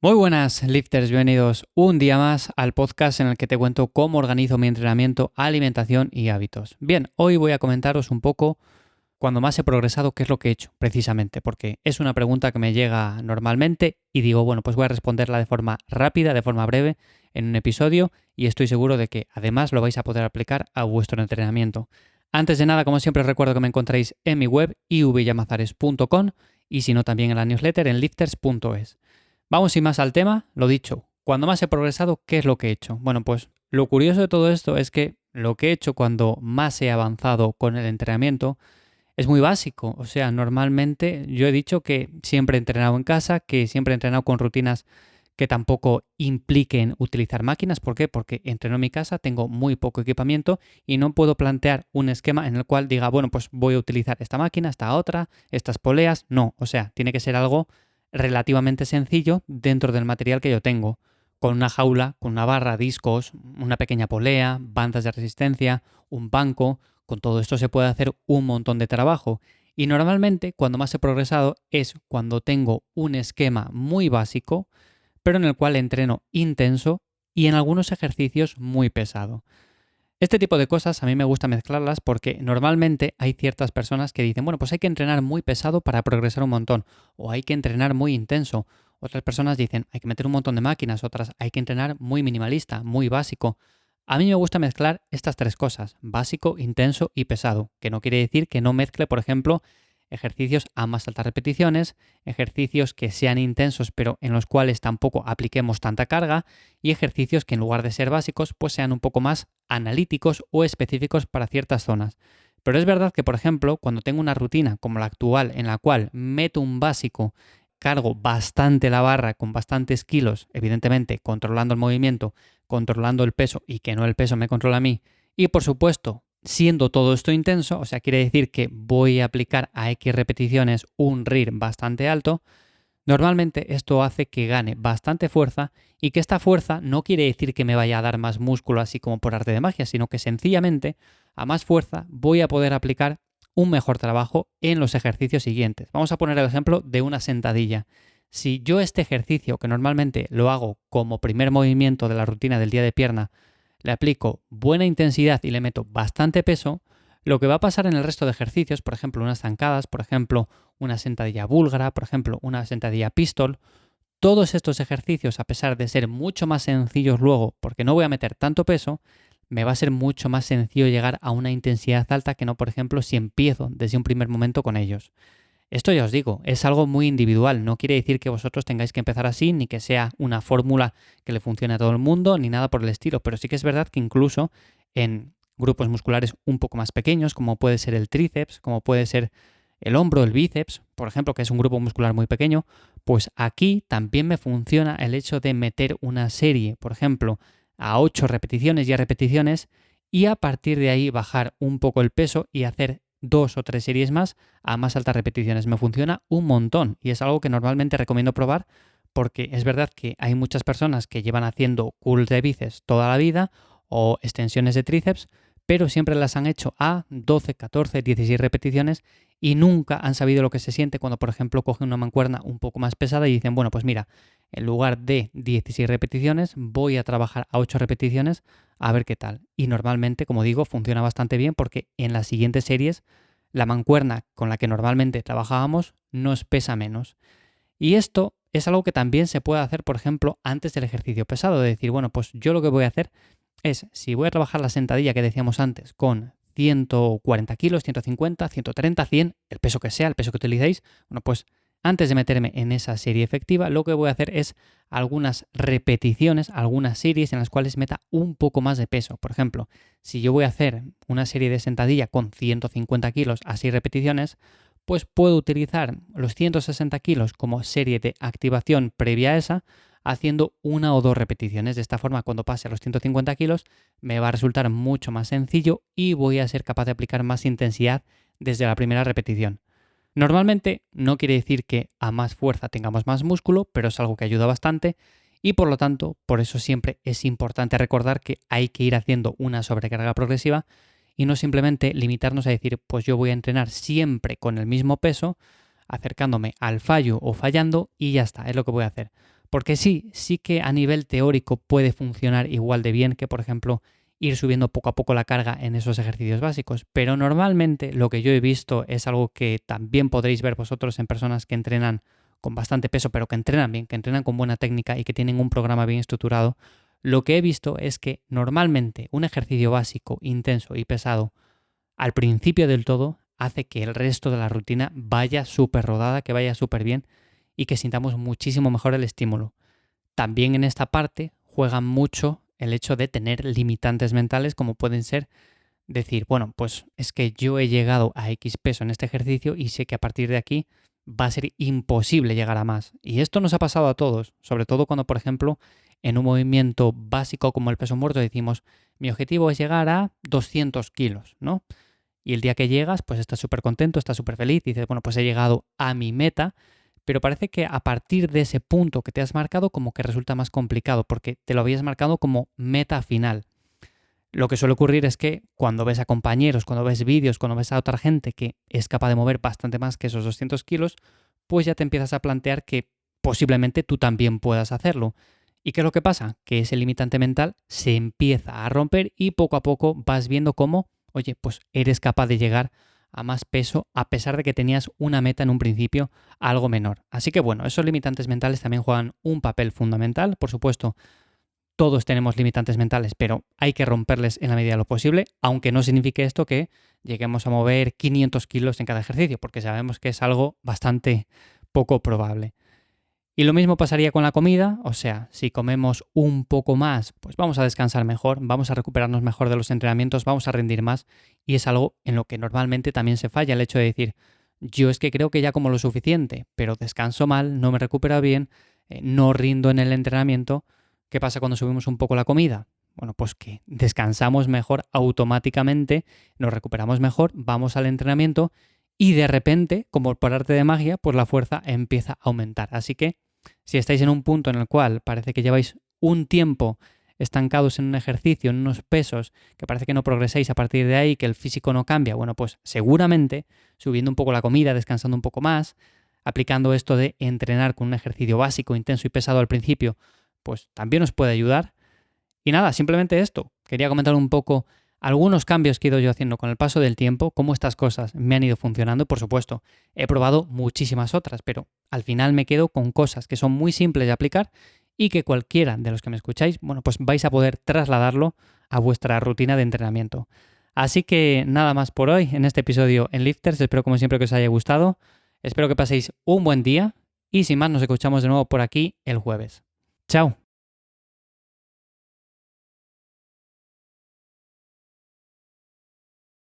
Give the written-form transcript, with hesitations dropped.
Muy buenas, lifters, bienvenidos un día más al podcast en el que te cuento cómo organizo mi entrenamiento, alimentación y hábitos. Bien, hoy voy a comentaros un poco cuando más he progresado, qué es lo que he hecho, precisamente, porque es una pregunta que me llega normalmente y digo, bueno, pues voy a responderla de forma rápida, de forma breve, en un episodio y estoy seguro de que además lo vais a poder aplicar a vuestro entrenamiento. Antes de nada, como siempre, os recuerdo que me encontráis en mi web ivyamazares.com y si no también en la newsletter en lifters.es. Vamos sin más al tema, lo dicho, cuando más he progresado, ¿qué es lo que he hecho? Bueno, pues lo curioso de todo esto es que lo que he hecho cuando más he avanzado con el entrenamiento es muy básico. O sea, normalmente yo he dicho que siempre he entrenado en casa, que siempre he entrenado con rutinas que tampoco impliquen utilizar máquinas. ¿Por qué? Porque entreno en mi casa, tengo muy poco equipamiento y no puedo plantear un esquema en el cual diga, bueno, pues voy a utilizar esta máquina, esta otra, estas poleas. No, o sea, tiene que ser algo relativamente sencillo dentro del material que yo tengo, con una jaula, con una barra, discos, una pequeña polea, bandas de resistencia, un banco. Con todo esto se puede hacer un montón de trabajo. Y normalmente cuando más he progresado es cuando tengo un esquema muy básico, pero en el cual entreno intenso y en algunos ejercicios muy pesado. Este tipo de cosas a mí me gusta mezclarlas porque normalmente hay ciertas personas que dicen, bueno, pues hay que entrenar muy pesado para progresar un montón, o hay que entrenar muy intenso. Otras personas dicen, hay que meter un montón de máquinas, otras hay que entrenar muy minimalista, muy básico. A mí me gusta mezclar estas tres cosas, básico, intenso y pesado, que no quiere decir que no mezcle, por ejemplo, ejercicios a más altas repeticiones, ejercicios que sean intensos pero en los cuales tampoco apliquemos tanta carga y ejercicios que en lugar de ser básicos pues sean un poco más analíticos o específicos para ciertas zonas. Pero es verdad que, por ejemplo, cuando tengo una rutina como la actual en la cual meto un básico, cargo bastante la barra con bastantes kilos, evidentemente controlando el movimiento, controlando el peso y que no el peso me controla a mí, y por supuesto siendo todo esto intenso, o sea, quiere decir que voy a aplicar a X repeticiones un RIR bastante alto, normalmente esto hace que gane bastante fuerza y que esta fuerza no quiere decir que me vaya a dar más músculo así como por arte de magia, sino que sencillamente a más fuerza voy a poder aplicar un mejor trabajo en los ejercicios siguientes. Vamos a poner el ejemplo de una sentadilla. Si yo este ejercicio, que normalmente lo hago como primer movimiento de la rutina del día de pierna, le aplico buena intensidad y le meto bastante peso, lo que va a pasar en el resto de ejercicios, por ejemplo, unas zancadas, por ejemplo, una sentadilla búlgara, por ejemplo, una sentadilla pistol, todos estos ejercicios, a pesar de ser mucho más sencillos luego, porque no voy a meter tanto peso, me va a ser mucho más sencillo llegar a una intensidad alta que no, por ejemplo, si empiezo desde un primer momento con ellos. Esto ya os digo, es algo muy individual, no quiere decir que vosotros tengáis que empezar así, ni que sea una fórmula que le funcione a todo el mundo, ni nada por el estilo, pero sí que es verdad que incluso en grupos musculares un poco más pequeños, como puede ser el tríceps, como puede ser el hombro, el bíceps, por ejemplo, que es un grupo muscular muy pequeño, pues aquí también me funciona el hecho de meter una serie, por ejemplo, a 8 repeticiones y a repeticiones, y a partir de ahí bajar un poco el peso y hacer 2 o 3 series más a más altas repeticiones. Me funciona un montón y es algo que normalmente recomiendo probar porque es verdad que hay muchas personas que llevan haciendo curls de bíceps toda la vida o extensiones de tríceps, pero siempre las han hecho a 12, 14, 16 repeticiones y nunca han sabido lo que se siente cuando, por ejemplo, cogen una mancuerna un poco más pesada y dicen, bueno, pues mira, en lugar de 16 repeticiones voy a trabajar a 8 repeticiones a ver qué tal. Y normalmente, como digo, funciona bastante bien porque en las siguientes series la mancuerna con la que normalmente trabajábamos nos pesa menos. Y esto es algo que también se puede hacer, por ejemplo, antes del ejercicio pesado, de decir, bueno, pues yo lo que voy a hacer es, si voy a trabajar la sentadilla que decíamos antes con 140 kilos, 150, 130, 100, el peso que sea, el peso que utilicéis, bueno, pues antes de meterme en esa serie efectiva, lo que voy a hacer es algunas repeticiones, algunas series en las cuales meta un poco más de peso. Por ejemplo, si yo voy a hacer una serie de sentadilla con 150 kilos a 6 repeticiones, pues puedo utilizar los 160 kilos como serie de activación previa a esa, haciendo 1 o 2 repeticiones. De esta forma, cuando pase a los 150 kilos, me va a resultar mucho más sencillo y voy a ser capaz de aplicar más intensidad desde la primera repetición. Normalmente no quiere decir que a más fuerza tengamos más músculo, pero es algo que ayuda bastante y por lo tanto, por eso siempre es importante recordar que hay que ir haciendo una sobrecarga progresiva y no simplemente limitarnos a decir, pues yo voy a entrenar siempre con el mismo peso, acercándome al fallo o fallando y ya está, es lo que voy a hacer. Porque sí que a nivel teórico puede funcionar igual de bien que, por ejemplo, ir subiendo poco a poco la carga en esos ejercicios básicos. Pero normalmente lo que yo he visto es algo que también podréis ver vosotros en personas que entrenan con bastante peso, pero que entrenan bien, que entrenan con buena técnica y que tienen un programa bien estructurado. Lo que he visto es que normalmente un ejercicio básico, intenso y pesado al principio del todo hace que el resto de la rutina vaya súper rodada, que vaya súper bien y que sintamos muchísimo mejor el estímulo. También en esta parte juega mucho el hecho de tener limitantes mentales, como pueden ser decir, bueno, pues es que yo he llegado a X peso en este ejercicio y sé que a partir de aquí va a ser imposible llegar a más. Y esto nos ha pasado a todos, sobre todo cuando, por ejemplo, en un movimiento básico como el peso muerto decimos, mi objetivo es llegar a 200 kilos, ¿no? Y el día que llegas, pues estás súper contento, estás súper feliz, dices, bueno, pues he llegado a mi meta, pero parece que a partir de ese punto que te has marcado como que resulta más complicado, porque te lo habías marcado como meta final. Lo que suele ocurrir es que cuando ves a compañeros, cuando ves vídeos, cuando ves a otra gente que es capaz de mover bastante más que esos 200 kilos, pues ya te empiezas a plantear que posiblemente tú también puedas hacerlo. ¿Y qué es lo que pasa? Que ese limitante mental se empieza a romper y poco a poco vas viendo cómo, oye, pues eres capaz de llegar a más peso a pesar de que tenías una meta en un principio algo menor. Así que bueno, esos limitantes mentales también juegan un papel fundamental. Por supuesto, todos tenemos limitantes mentales, pero hay que romperles en la medida de lo posible, aunque no signifique esto que lleguemos a mover 500 kilos en cada ejercicio, porque sabemos que es algo bastante poco probable. Y lo mismo pasaría con la comida, o sea, si comemos un poco más, pues vamos a descansar mejor, vamos a recuperarnos mejor de los entrenamientos, vamos a rendir más, y es algo en lo que normalmente también se falla, el hecho de decir, yo es que creo que ya como lo suficiente, pero descanso mal, no me recupero bien, no rindo en el entrenamiento. ¿Qué pasa cuando subimos un poco la comida? Bueno, pues que descansamos mejor automáticamente, nos recuperamos mejor, vamos al entrenamiento y de repente, como por arte de magia, pues la fuerza empieza a aumentar. Así que si estáis en un punto en el cual parece que lleváis un tiempo estancados en un ejercicio, en unos pesos, que parece que no progresáis a partir de ahí, que el físico no cambia, bueno, pues seguramente subiendo un poco la comida, descansando un poco más, aplicando esto de entrenar con un ejercicio básico, intenso y pesado al principio, pues también os puede ayudar. Y nada, simplemente esto. Quería comentar un poco algunos cambios que he ido yo haciendo con el paso del tiempo, cómo estas cosas me han ido funcionando. Por supuesto, he probado muchísimas otras, pero al final me quedo con cosas que son muy simples de aplicar y que cualquiera de los que me escucháis, bueno, pues vais a poder trasladarlo a vuestra rutina de entrenamiento. Así que nada más por hoy en este episodio en Lifters. Espero como siempre que os haya gustado. Espero que paséis un buen día y sin más nos escuchamos de nuevo por aquí el jueves. ¡Chao!